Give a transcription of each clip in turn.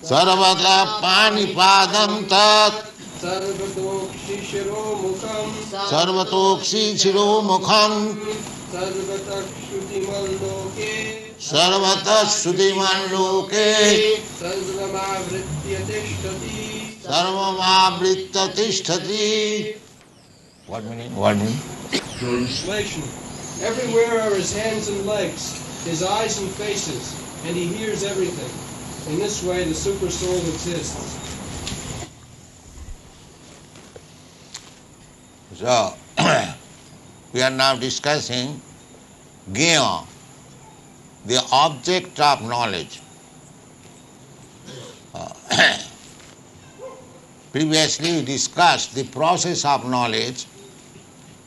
Sarvata panipadam tat Sarvatokshi Shiromukam Sarvatokshi Chiromukham Sarvatakshudiman Loke Sarvata Sudhiman Loke Sarvamavritya Tishtati. Sarvamavritta Tishtati. What meaning? What meaning? Translation. Everywhere are his hands and legs, his eyes and faces, and he hears everything. In this way, the Supersoul exists. So, we are now discussing Gya, the object of knowledge. Previously we discussed the process of knowledge,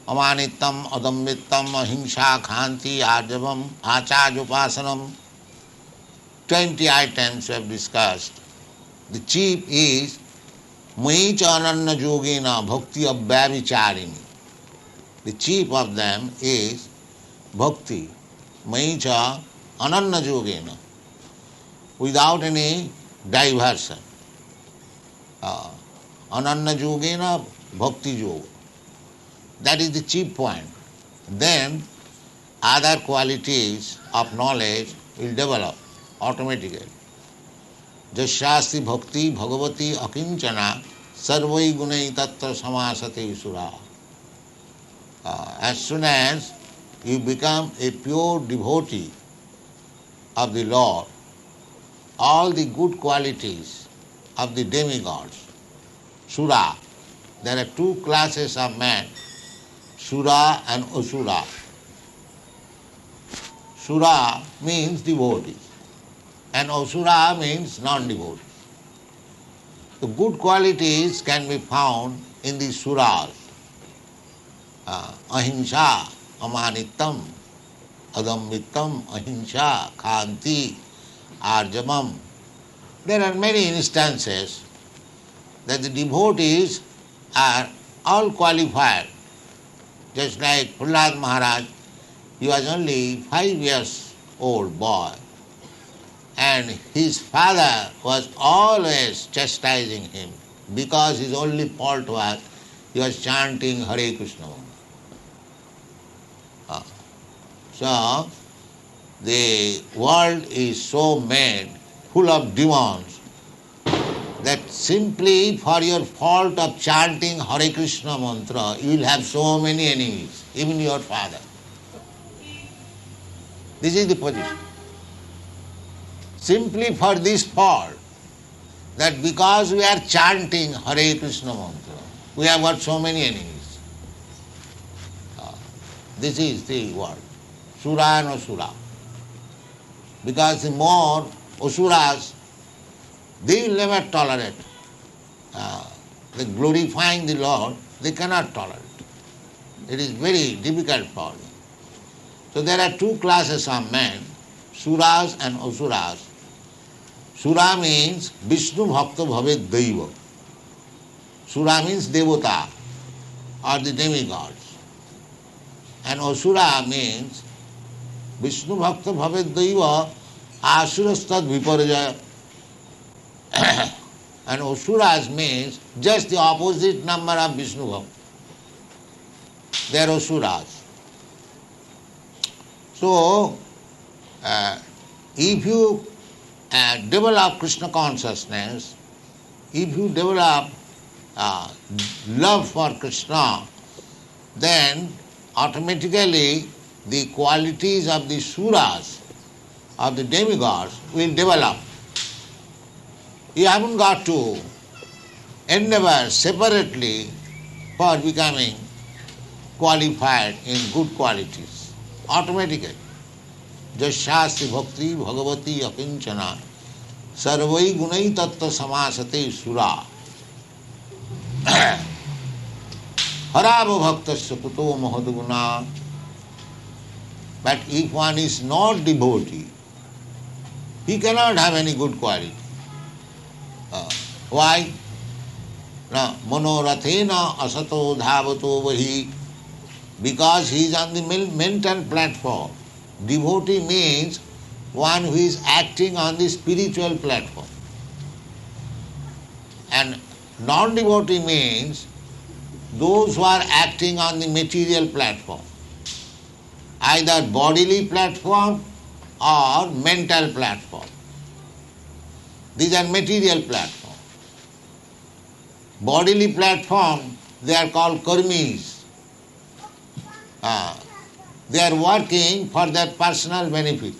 amanitam, adamvitam, ahimsa, khanti, arjavam, achajupasanam. 20 items we have discussed. The chief is Maicha ananya yogena bhakti abhyavicharini. The chief of them is bhakti, Maicha ananya yogena, without any diversion. Ananya yogena bhakti yoga. That is the chief point. Then other qualities of knowledge will develop automatically. Jasyasti bhakti bhagavati akinchana sarvai gunai tatra samasate sura. As soon as you become a pure devotee of the Lord, all the good qualities of the demigods, Sura, there are two classes of men, Sura and Asura. Sura means devotees and Asura means non-devotees. The good qualities can be found in the Suras. Ahimsa, amanitam, adamvitam, ahimsa, khanti, arjamam. There are many instances that the devotees are all qualified. Just like Prahlad Maharaj, he was only 5 years old boy, and his father was always chastising him because his only fault was he was chanting Hare Krishna. So, the world is so made full of demons that simply for your fault of chanting Hare Krishna mantra, you will have so many enemies, even your father. This is the position. Simply for this fault, that because we are chanting Hare Krishna mantra, we have got so many enemies. This is the word, Sura and Asura. Because the more Asuras, they will never tolerate the glorifying the Lord, they cannot tolerate. It is very difficult for them. So there are two classes of men, Suras and Asuras. Sura means Vishnu Bhakta Bhavet Daiva. Sura means Devata or the demigods. And Asura means Vishnu Bhakta Bhavet Daiva Asurastad Viparjaya. And Asuras means just the opposite number of Vishnu Bhakta. They are Asuras. So, if you develop Krishna consciousness, if you develop love for Krishna, then automatically the qualities of the Suras, of the demigods, will develop. You haven't got to endeavor separately for becoming qualified in good qualities. Automatically. Jasyasti bhakti bhagavati akinchana sarvai gunai tattva samasate sura. Harava bhaktasya kuto mahadguna. But if one is not devotee, he cannot have any good quality. Why? Na manorathena asato dhavato vahi. Because he is on the mental platform. Devotee means one who is acting on the spiritual platform. And non-devotee means those who are acting on the material platform, either bodily platform or mental platform. These are material platform. Bodily platform, they are called karmis. They are working for their personal benefit.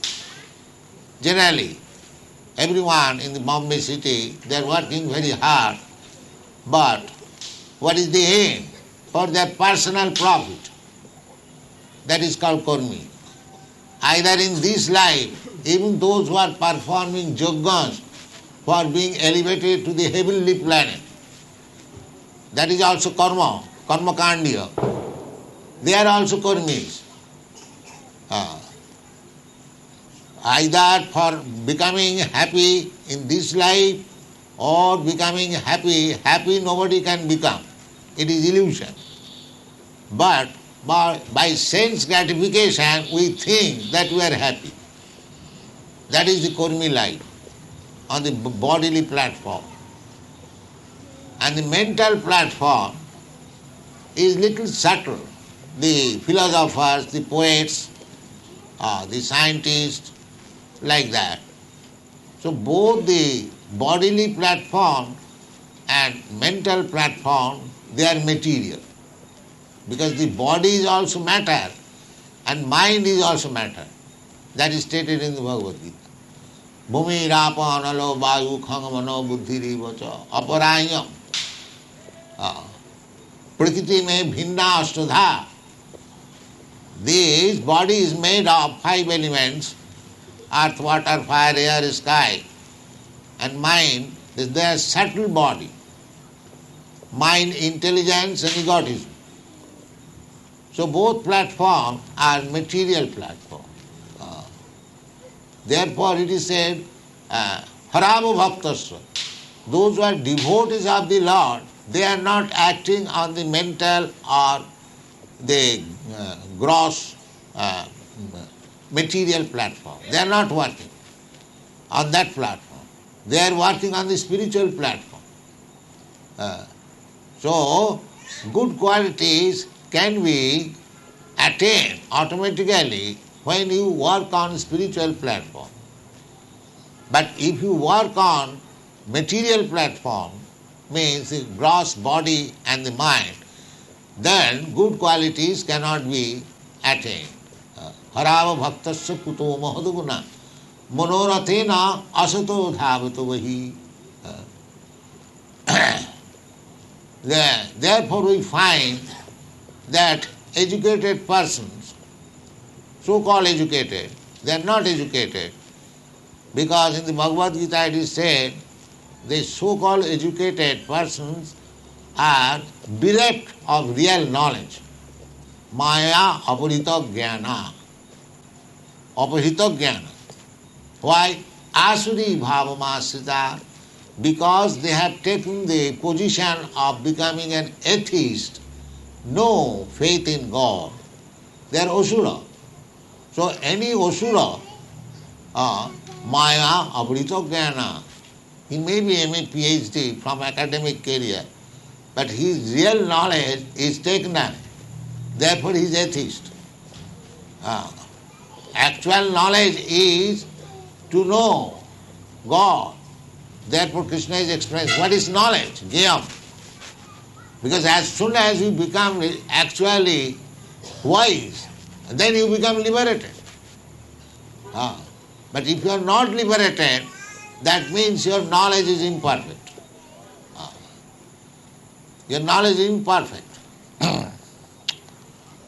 Generally, everyone in the Bombay city, they are working very hard, but what is the aim? For their personal profit. That is called karmi. Either in this life, even those who are performing yajnas for being elevated to the heavenly planet, that is also karma, karma kandiya. They are also karmis. Either for becoming happy in this life or becoming happy nobody can become. It is illusion. But by sense gratification we think that we are happy. That is the karmi life on the bodily platform. And the mental platform is little subtle. The philosophers, the poets, the scientists, like that. So both the bodily platform and mental platform, they are material. Because the body is also matter and mind is also matter. That is stated in the Bhagavad Gita. Bhumi rapa analo vayu khangamano buddhi rivacha aparayam prakriti mein bhinna ashtadha. This body is made of 5 elements: earth, water, fire, air, sky. And mind is their subtle body. Mind, intelligence and egotism. So both platforms are material platform. Therefore it is said, haramo bhaktasya. Those who are devotees of the Lord, they are not acting on the mental or the gross material platform. They are not working on that platform. They are working on the spiritual platform. So, good qualities can be attained automatically when you work on spiritual platform. But if you work on material platform, means the gross body and the mind, then good qualities cannot be attained. Harava bhaktasya kuto mahaduguna manorathena asato dhavato vahi. Therefore we find that educated persons, so-called educated, they are not educated, because in the Bhagavad Gita it is said, the so-called educated persons are bereft of real knowledge. Maya aparita jnana. Aparita jnana. Why? Asuri bhavamasrita. Because they have taken the position of becoming an atheist, no faith in God. They are asura. So any asura, maya aparita jnana, he may be MA PhD from academic career, but his real knowledge is taken away. Therefore he is atheist. Actual knowledge is to know God. Therefore Krishna is explaining what is knowledge, jnana. Because as soon as you become actually wise, then you become liberated. But if you are not liberated, that means your knowledge is imperfect. Your knowledge is imperfect.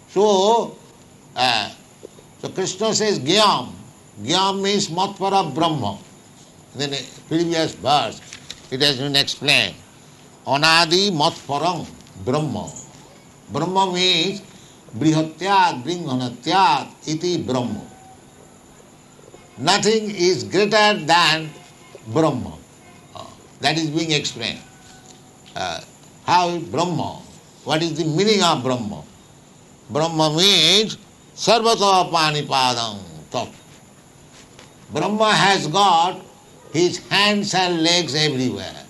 So Krishna says Gyam. Gyam means matpara Brahma. In the previous verse it has been explained. Anadi matparam Brahma. Brahma means brihatyat bringhanatyat iti Brahma. Nothing is greater than Brahma. That is being explained. How Brahma? What is the meaning of Brahma? Brahma means sarvata panipadam tat. Brahma has got his hands and legs everywhere.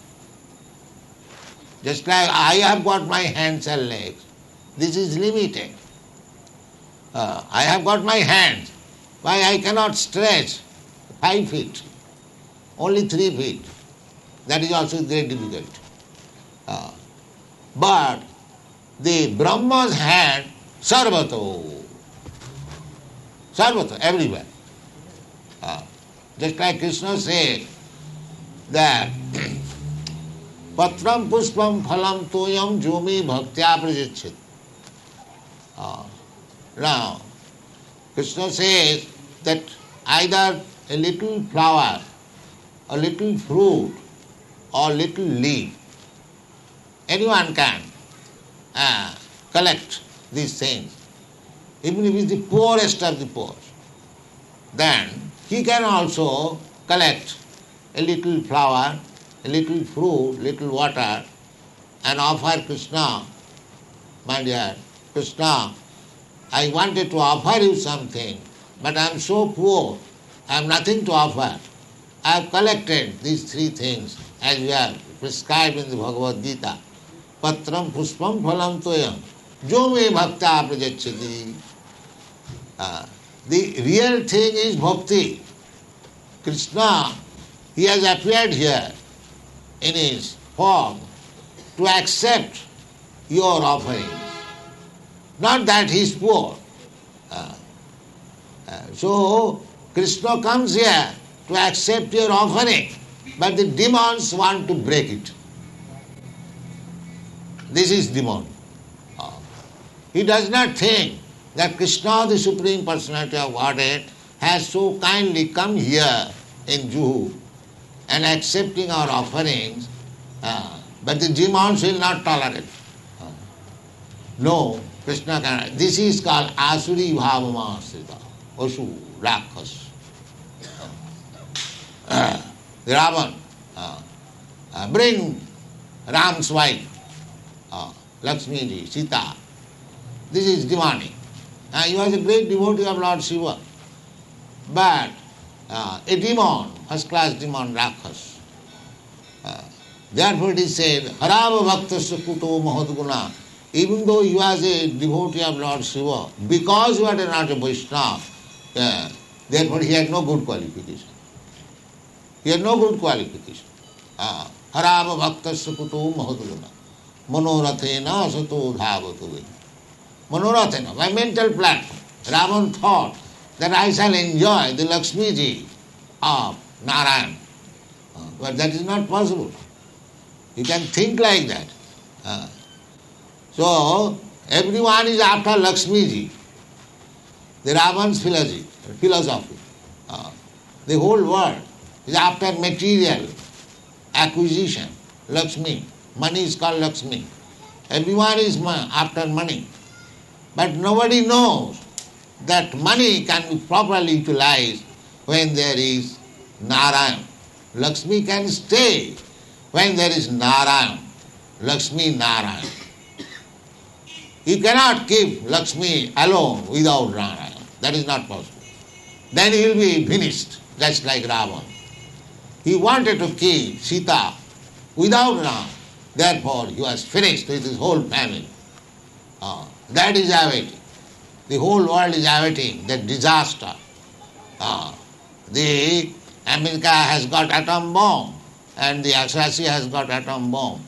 Just like I have got my hands and legs, this is limited. I have got my hands. Why I cannot stretch 5 feet, only 3 feet. That is also very difficult. But the Brahma's hand, sarvato, sarvato, everywhere. Just like Krishna said that patram puspam phalam toyam jomi bhaktya prajacchit. Now, Krishna says that either a little flower, a little fruit, or little leaf, anyone can collect these things, even if he is the poorest of the poor. Then he can also collect a little flower, a little fruit, little water, and offer Krishna. My dear Krishna, I wanted to offer you something, but I am so poor, I have nothing to offer. I have collected these 3 things as we are prescribed in the Bhagavad Gita. Patram puspam phalam toyam jo me bhakta prajacchati. The real thing is bhakti. Krishna, he has appeared here in his form to accept your offerings. Not that he is poor. So Krishna comes here to accept your offering, but the demons want to break it. This is demon. He does not think that Krishna, the Supreme Personality of Godhead, has so kindly come here in Juhu and accepting our offerings, but the demons will not tolerate. No, Krishna cannot. This is called Asuri Bhavamasrita, Asu, Rakhas. The Ravan, bring Ram's wife, Lakshmi ji, Sita. This is demanding. He was a great devotee of Lord Shiva. But a demon, first class demon, Rakhas. Therefore it is said, Harava Bhaktasya Kuto Mahadguna. Even though he was a devotee of Lord Shiva, because he was not a Vaishnava, therefore he had no good qualification. He had no good qualification. Harava Bhaktasya Kuto Mahadguna. Manorathena Sato Dhavato. Manorathena, my mental platform. Ravan thought that I shall enjoy the Lakshmi ji of Narayan. But that is not possible. You can think like that. So, everyone is after Lakshmi ji. The Ravan's philosophy. The whole world is after material acquisition. Lakshmi. Money is called Lakshmi. Everyone is after money. But nobody knows that money can be properly utilized when there is Narayan. Lakshmi can stay when there is Narayan. Lakshmi Narayan. You cannot keep Lakshmi alone without Narayan. That is not possible. Then he will be finished, just like Ravan. He wanted to keep Sita without Ram. Therefore, he was finished with his whole family. That is awaiting. The whole world is awaiting that disaster. The America has got atom bomb and the Russia has got atom bomb.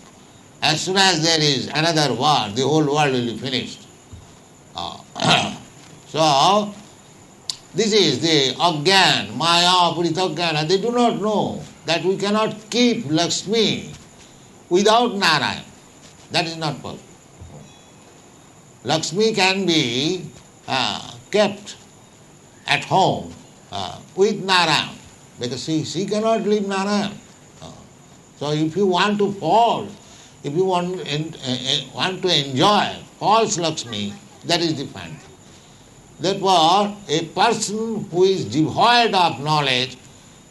As soon as there is another war, the whole world will be finished. So, this is the Agyan, Maya, Puritagyan. They do not know that we cannot keep Lakshmi without Narayan. That is not possible. Lakshmi can be kept at home with Narayan, because she cannot leave Narayan. So if you want to fall, if you want to enjoy false Lakshmi, that is different. Therefore, a person who is devoid of knowledge,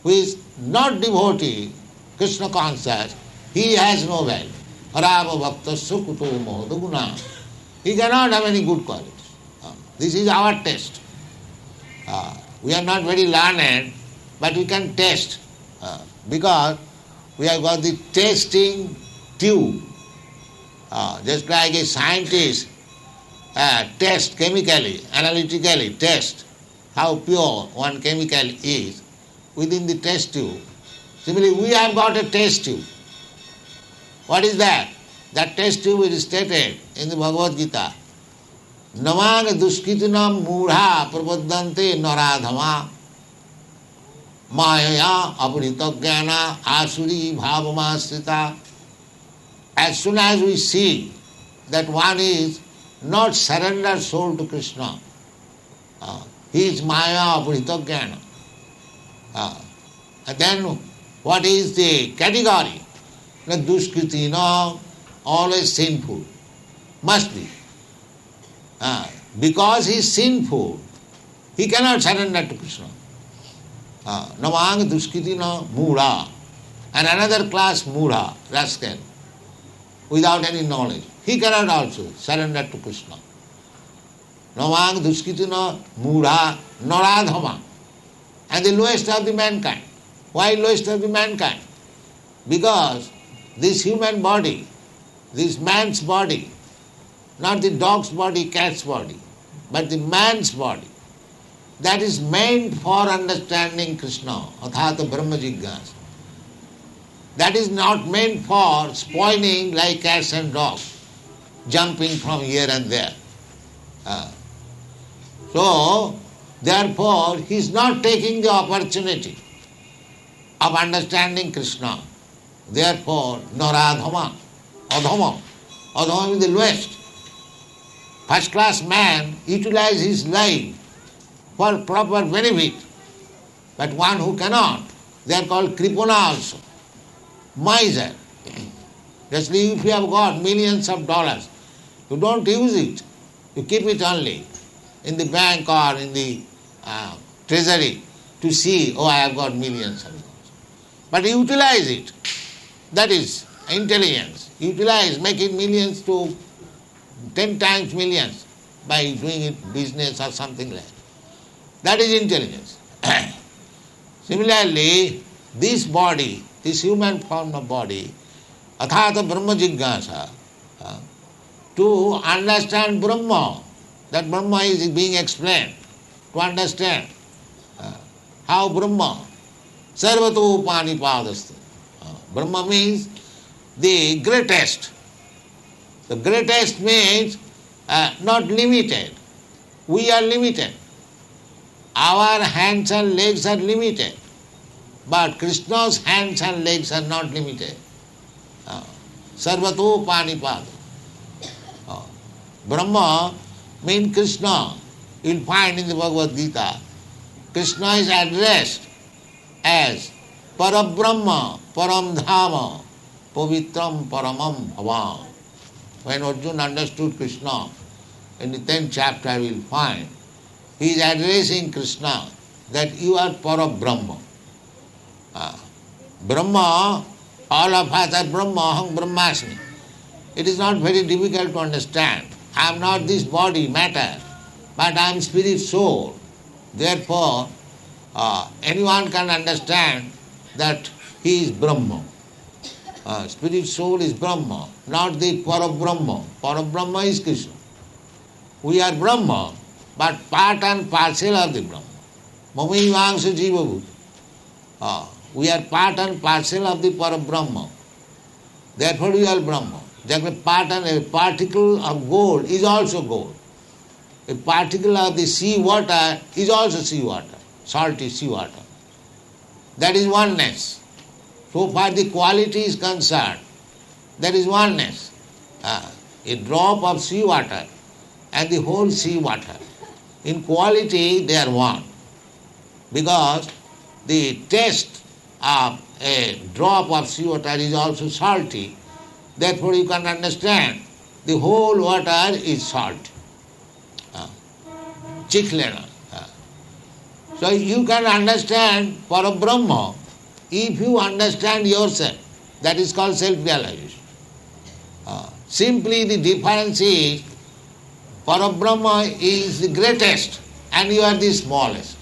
who is not devotee, Krishna conscious, he has no value. Harava bhakta sukuto mohadaguna. He cannot have any good qualities. This is our test. We are not very learned, but we can test because we have got the testing tube Just like a scientist test chemically, analytically test how pure one chemical is within the test tube. Similarly, we have got a test tube. What is that? That test tube is stated in the Bhagavad Gita. Namang duskitinam mudha prabodante naradhama Maya apritagana asuri bhavamasrita. As soon as we see that one is not surrendered soul to Krishna, he is Maya apritagana. And then what is the category? The duskritina, always sinful. Must be. Because he is sinful, he cannot surrender to Krishna. Namang duskitina mudha. And another class mudha, rascal, without any knowledge. He cannot also surrender to Krishna. Namang duskitina mudha naradhama. And the lowest of the mankind. Why lowest of the mankind? Because this human body, this man's body, not the dog's body, cat's body, but the man's body, that is meant for understanding Krishna, athata brahma jigyasa. That is not meant for spoiling like cats and dogs, jumping from here and there. So, therefore, he is not taking the opportunity of understanding Krishna. Therefore, naradhama, adhama. Adhama is the lowest. First class man utilizes his life for proper benefit. But one who cannot, they are called kripana also. Miser. Just if you have got millions of dollars, you don't use it. You keep it only in the bank or in the treasury to see, oh, I have got millions of dollars. But utilize it. That is intelligence. Utilize, making millions to 10 times millions by doing it business or something like that. That is intelligence. Similarly, this body, this human form of body, athata brahma jigyasa, to understand Brahma, that Brahma is being explained, to understand how Brahma, sarvato panipadastha. Brahma means the greatest. The greatest means not limited. We are limited. Our hands and legs are limited. But Krishna's hands and legs are not limited. Sarvato panipada. Brahma means Krishna. You'll find in the Bhagavad Gita, Krishna is addressed as Parabrahma, Paramdhama, Pavitram Paramam Bhavam. When Arjuna understood Krishna, in the 10th chapter we will find, he is addressing Krishna that you are Parabrahma. Brahma, all of us are Brahma, Aham Brahmasmi. It is not very difficult to understand. I am not this body, matter, but I am spirit, soul. Therefore, anyone can understand that he is Brahma. Spirit, soul is Brahma, not the Parabrahma. Parabrahma is Krishna. We are Brahma, but part and parcel of the Brahma. Mamaivangsha jiva bhuta. We are part and parcel of the Parabrahma. Therefore we are Brahma. Just a part and a particle of gold is also gold. A particle of the sea water is also sea water, salty sea water. That is oneness. So far the quality is concerned, that is oneness. A drop of sea water and the whole sea water. In quality they are one. Because the taste of a drop of sea water is also salty. Therefore you can understand the whole water is salt. Chichlena. So you can understand Parabrahma if you understand yourself. That is called self-realization. Simply the difference is Parabrahma is the greatest and you are the smallest.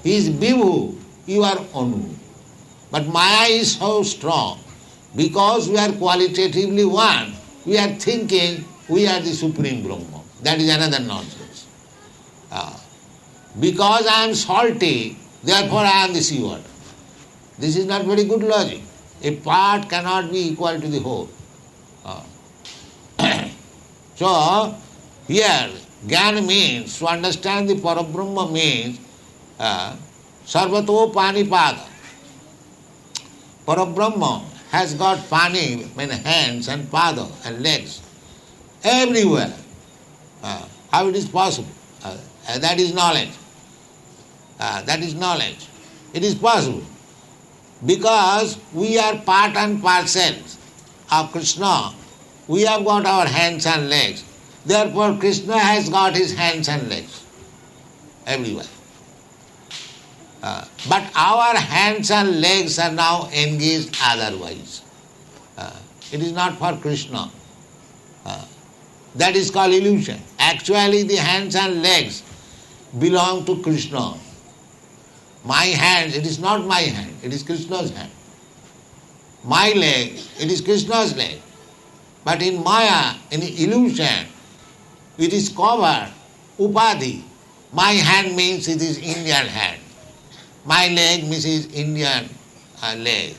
He is Vibhu, you are Anu. But Maya is so strong. Because we are qualitatively one, we are thinking we are the Supreme Brahma. That is another nonsense. Because I am salty, therefore I am the seawater. This is not very good logic. A part cannot be equal to the whole. So, here, Jnana means, to understand the Parabrahma means, Sarvato Panipada. Parabrahma has got pani, means hands and pada and legs, everywhere. How it is possible? That is knowledge. That is knowledge. It is possible. Because we are part and parcel of Krishna, we have got our hands and legs. Therefore, Krishna has got his hands and legs everywhere. But our hands and legs are now engaged otherwise. It is not for Krishna. That is called illusion. Actually, the hands and legs belong to Krishna. My hands, it is not my hand, it is Krishna's hand. My leg, it is Krishna's leg. But in Maya, in illusion, it is covered, upadhi. My hand means it is Indian hand. My leg means it is Indian leg.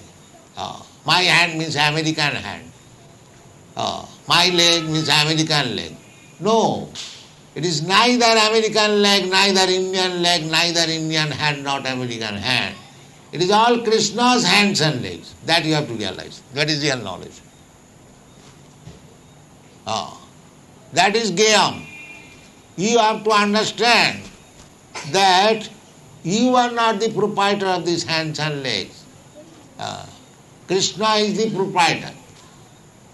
My hand means American hand. My leg means American leg. No, it is neither American leg, neither Indian leg, neither Indian hand, not American hand. It is all Krishna's hands and legs. That you have to realize. That is real knowledge. That is Gayam. You have to understand that you are not the proprietor of these hands and legs. Krishna is the proprietor.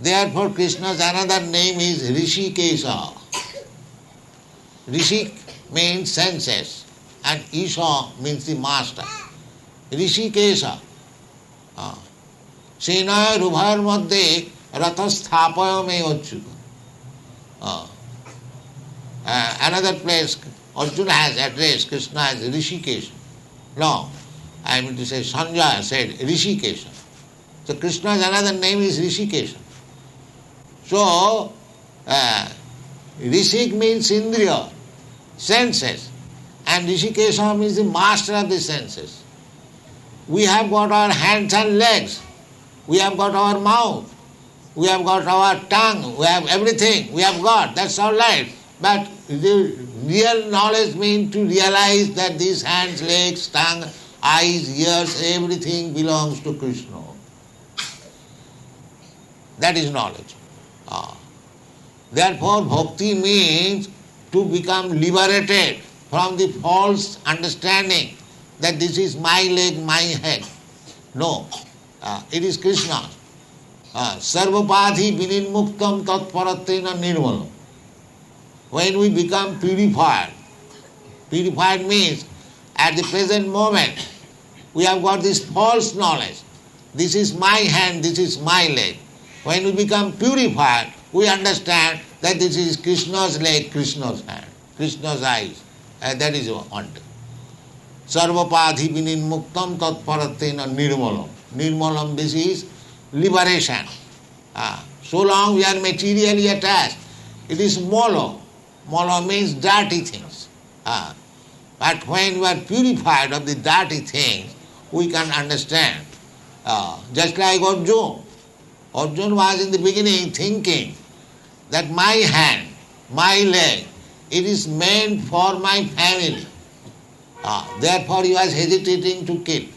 Therefore, Krishna's another name is Rishikesha. Rishik means senses and Isha means the master. Rishikesha. Senaya rubhayar madhye rathasthapaya me achyuta. Another place, Arjuna has addressed Krishna as Rishikesha. No, I mean to say Sanjaya said Rishikesha. So Krishna's another name is Rishikesha. So, Rishik means Indriya, senses, and Rishikesha means the master of the senses. We have got our hands and legs, we have got our mouth, we have got our tongue, we have everything, we have got, that's our life. But the real knowledge means to realize that these hands, legs, tongue, eyes, ears, everything belongs to Krishna. That is knowledge. Therefore, bhakti means to become liberated from the false understanding that this is my leg, my head. No, it is Krishna. Sarvapadhi vininmuktam tatparatena nirmalam. When we become purified, purified means at the present moment we have got this false knowledge. This is my hand, this is my leg. When we become purified, we understand that this is Krishna's leg, Krishna's hand, Krishna's eyes. That is one. Sarvapadhi vininmuktam tatparatena nirmalam. Nirmalam, this is liberation. So long we are materially attached. It is molo. Molo means dirty things. But when we are purified of the dirty things, we can understand. Just like Arjuna. Arjuna was in the beginning thinking that my hand, my leg, it is meant for my family. Therefore he was hesitating to kill.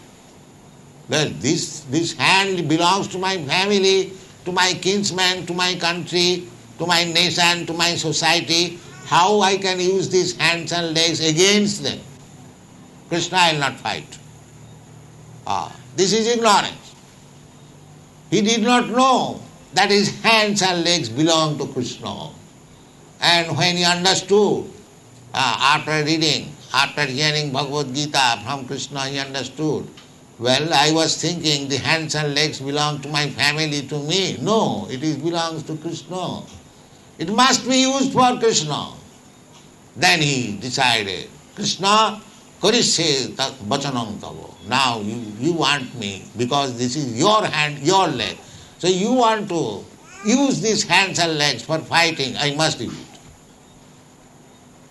Well, this hand belongs to my family, to my kinsmen, to my country, to my nation, to my society. How I can use these hands and legs against them? Krishna will not fight. This is ignorance. He did not know that his hands and legs belong to Krishna. And when he understood, after reading, after hearing Bhagavad Gita from Krishna, he understood, well, I was thinking the hands and legs belong to my family, to me. No, it belongs to Krishna. It must be used for Krishna. Then he decided, Krishna, karishe vachanam tavo. Now you want me, because this is your hand, your leg. So you want to use these hands and legs for fighting, I must do it.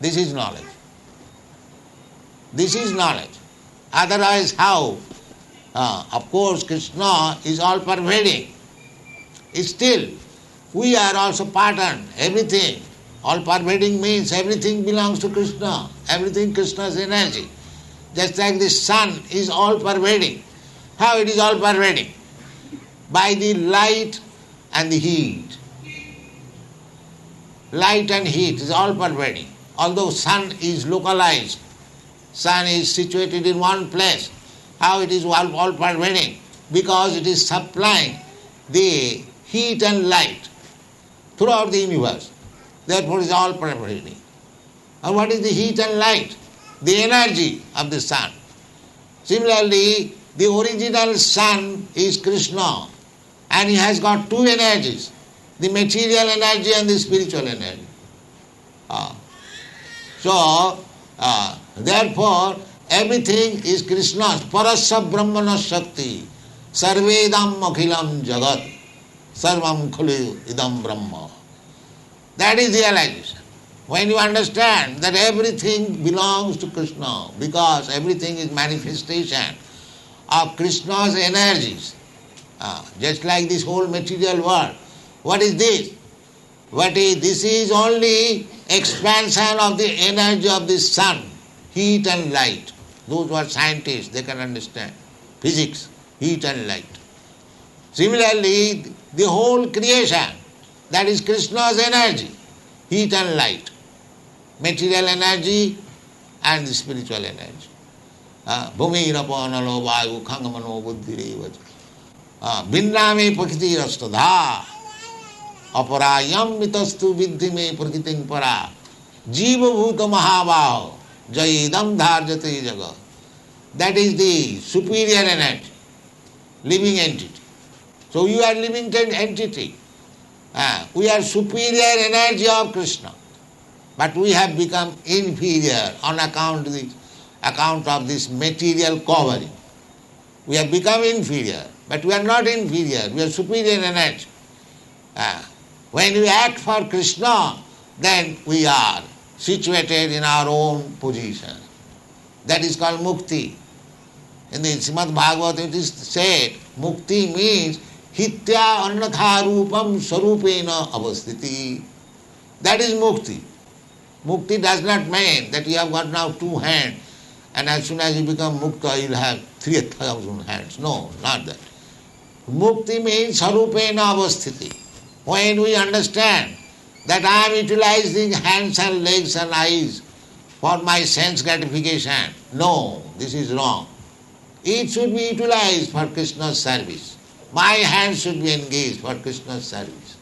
This is knowledge. This is knowledge. Otherwise how? Of course Krishna is all pervading. Still, we are also patterned, everything. All pervading means everything belongs to Krishna. Everything Krishna's energy. Just like the sun is all pervading. How it is all pervading? By the light and the heat. Light and heat is all pervading. Although sun is localized, sun is situated in one place. How it is all pervading? Because it is supplying the heat and light throughout the universe. Therefore it is all pervading. And what is the heat and light? The energy of the sun. Similarly, the original sun is Krishna, and he has got two energies, the material energy and the spiritual energy. Therefore, everything is Krishna's. Parasya Brahmana Shakti, Sarvedam Akhilam Jagat, Sarvam Khulu Idam Brahma. That is realization. When you understand that everything belongs to Krishna, because everything is manifestation of Krishna's energies, just like this whole material world. What is this? This is only expansion of the energy of the sun, heat and light. Those who are scientists, they can understand. Physics, heat and light. Similarly, the whole creation, that is Krishna's energy, heat and light. Material energy and the spiritual energy. Bhumi rapanalo vayu khangamano buddhirevaja. Vinname prakriti rastadha. Aparayam mitastu viddhime prakriting para. Jiva bhuta mahavaho. Jayidam dharjate jaga. That is the superior energy, living entity. So you are living entity. We are superior energy of Krishna. But we have become inferior on account of this material covering. We have become inferior, but we are not inferior, we are superior energy. When we act for Krishna, then we are situated in our own position. That is called mukti. In the Srimad Bhagavad it is said, mukti means hitya annatha rupam sarupena avasthiti. That is mukti. Mukti does not mean that you have got now two hands and as soon as you become mukta you will have 3,000 hands. No, not that. Mukti means sarupena avasthiti. When we understand that I am utilizing hands and legs and eyes for my sense gratification, no, this is wrong. It should be utilized for Krishna's service. My hands should be engaged for Krishna's service.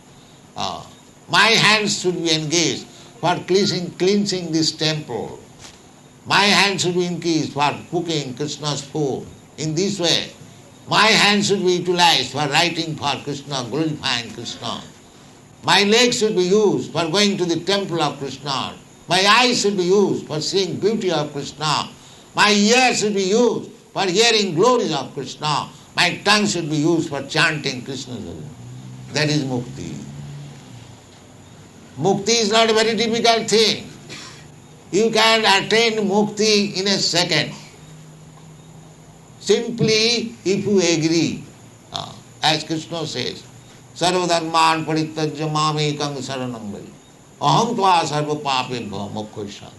My hands should be engaged for cleansing this temple. My hands should be engaged for cooking Krishna's food. In this way, my hands should be utilized for writing for Krishna, glorifying Krishna. My legs should be used for going to the temple of Krishna. My eyes should be used for seeing beauty of Krishna. My ears should be used for hearing glories of Krishna. My tongue should be used for chanting Krishna's name. That is mukti. Mukti is not a very difficult thing. You can attain mukti in a second. Simply if you agree, as Krishna says, Sarvadharman parittajya mamekam saranam vari. Aham tva sarva papebhyo mokkhasyan.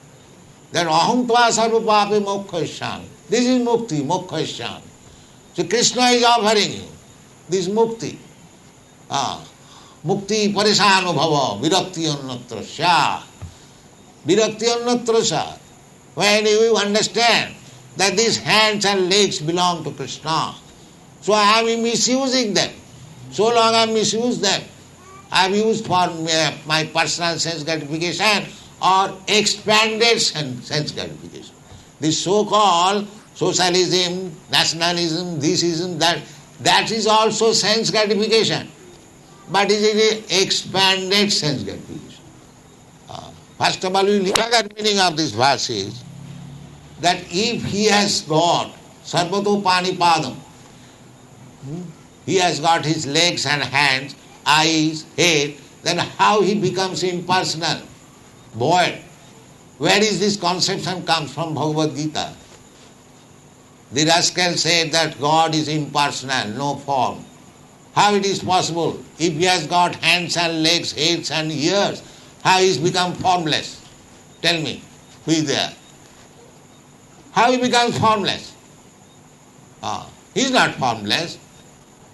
That aham tva sarva pape mokkhasyan. This is mukti, mokkhasyan. So Krishna is offering you this mukti. Mukti parisano bhava virakti annatra sya. Virakti annatra sya. When you understand that these hands and legs belong to Krishna, so I am misusing them. So long I misuse them. I have used for my personal sense gratification or expanded sense gratification. This so-called socialism, nationalism, thisism, that is also sense gratification. But it is an expanded sense gratification. First of all, we look at the meaning of this verse is that if he has got sarvato pani padam, he has got his legs and hands, eyes, head, then how he becomes impersonal, void? Where is this conception comes from? Bhagavad Gita. The rascal said that God is impersonal, no form. How it is possible? If he has got hands and legs, heads and ears, how he has become formless? Tell me, who is there? How he becomes formless? He is not formless.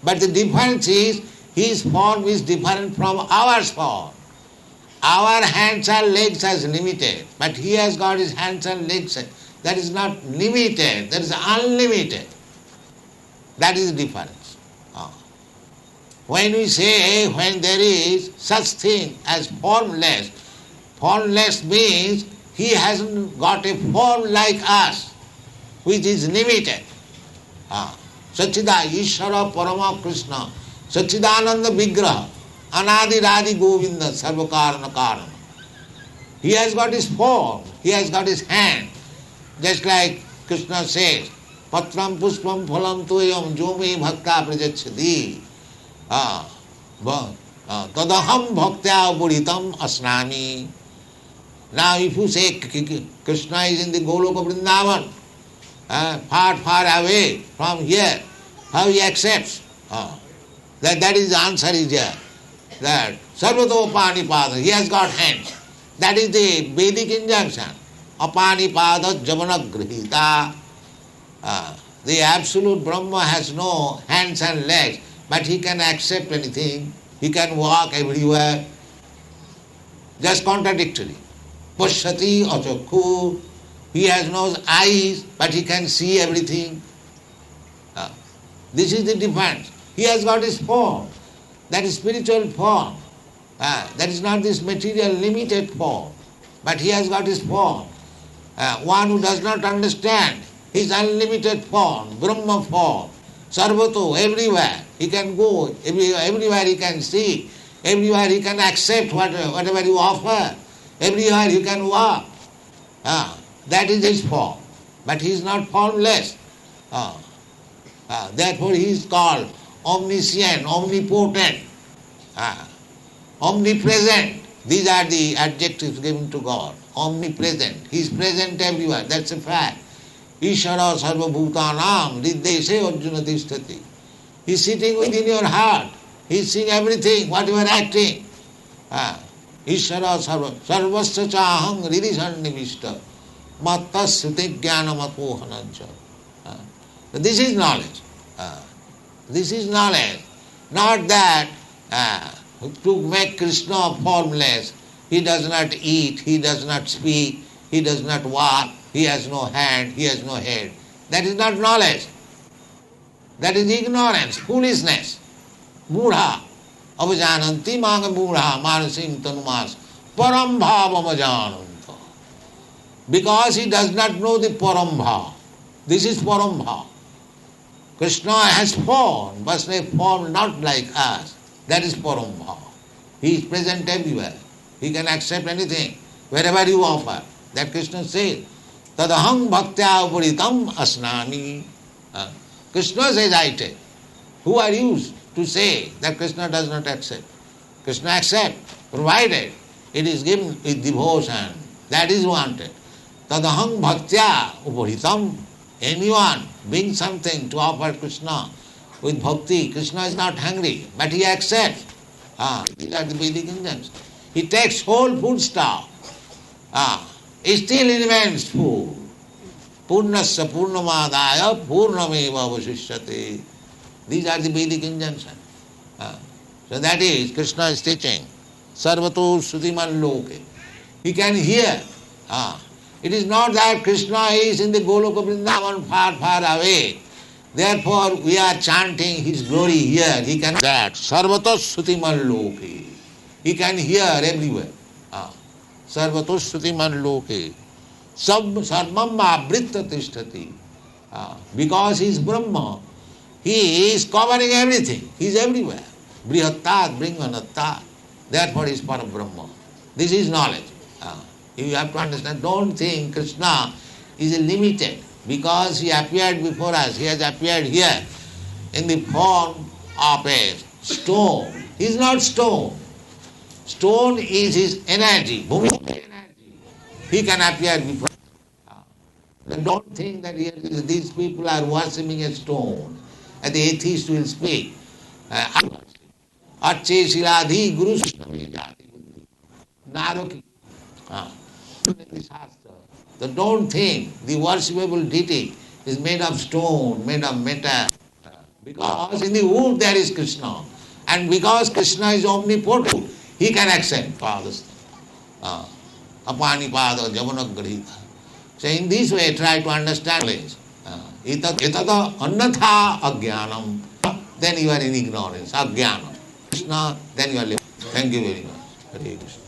But the difference is, his form is different from our form. Our hands and legs are limited, but he has got his hands and legs. That is not limited, that is unlimited. That is the difference. When we say, when there is such thing as formless, formless means he hasn't got a form like us, which is limited. Sachida Ishvara Parama Krishna, Sachidananda Vigraha, Anadi Radi Govinda Sarvakarana Karana. He has got his form, he has got his hand. Just like Krishna says, Patram Puspam Phalam Tuyam Jomi Bhakta Prajachadi. Tadaham Bhaktya Puritam Asnami. Now if you say Krishna is in the Goloka Vrindavan, far, far away from here, how he accepts? That is the answer is here. That Sarvato Panipada, he has got hands. That is the Vedic injunction. Apanipada Javanagrihita. The absolute Brahma has no hands and legs, but he can accept anything. He can walk everywhere. Just contradictory. Pashyati achakhu. He has no eyes, but he can see everything. This is the difference. He has got his form. That is spiritual form. That is not this material limited form. But he has got his form. One who does not understand his unlimited form, Brahma form, Sarvato, everywhere. He can go, everywhere he can see, everywhere he can accept whatever you offer, everywhere he can walk. That is his form. But he is not formless. Therefore he is called omniscient, omnipotent, omnipresent. These are the adjectives given to God. Omnipresent. He is present everywhere. That's a fact. Ishvara sarva bhutanam riddeshe arjuna tishtati. He is sitting within your heart. He is seeing everything, what you are acting. Ishvara sarvasya chaham ridisannivishta mattas sruti jnanamapohanancha. This is knowledge. This is knowledge. Not that to make Krishna formless. He does not eat, he does not speak, he does not walk, he has no hand, he has no head. That is not knowledge. That is ignorance, foolishness. Mudha. Avajananti manga mudha manasim tanumas param bhavam ajananta. Because he does not know the param bhav. This is param bhav. Krishna has form, but a form not like us. That is param bhav. He is present everywhere. He can accept anything, wherever you offer. That Krishna says, Tadaham bhaktya puritam asnami. Krishna says, I take. Who are you to say that Krishna does not accept? Krishna accepts, provided it is given with devotion. That is wanted. Tadaham bhaktya uparitam. Anyone brings something to offer Krishna with bhakti. Krishna is not hungry, but he accepts. These are the Vedic injunctions. He takes whole food stuff. It still remains full. Purnasya purnamadaya purnameva vasishyate. These are the Vedic injunctions. So that is, Krishna is teaching. Sarvato sutiman loke. He can hear. It is not that Krishna is in the Goloka Vrindavan far, far away. Therefore we are chanting his glory here. He can that. Sarvato sutiman loke. He can hear everywhere. Sarvato sutiman loke. Sarvam abritta tishtati. Because he is Brahma, he is covering everything. He is everywhere. Brihattat, Bringanattat. Therefore he is Para Brahma. This is knowledge. You have to understand. Don't think Krishna is limited because he appeared before us. He has appeared here in the form of a stone. He is not stone. Stone is his energy, energy. He can appear before. Then don't think that these people are worshipping a stone. And the atheist will speak. Acche Siladhi Guru Naraki. So don't think the worshipable deity is made of stone, made of metal. Because in the wood there is Krishna. And because Krishna is omnipotent, he can accept all this. Apanipada Javanagrita. So in this way try to understand this. Itada annatha ajnanam. Then you are in ignorance. Ajnanam. Krishna, then you are living. Thank you very much. Hare Krishna.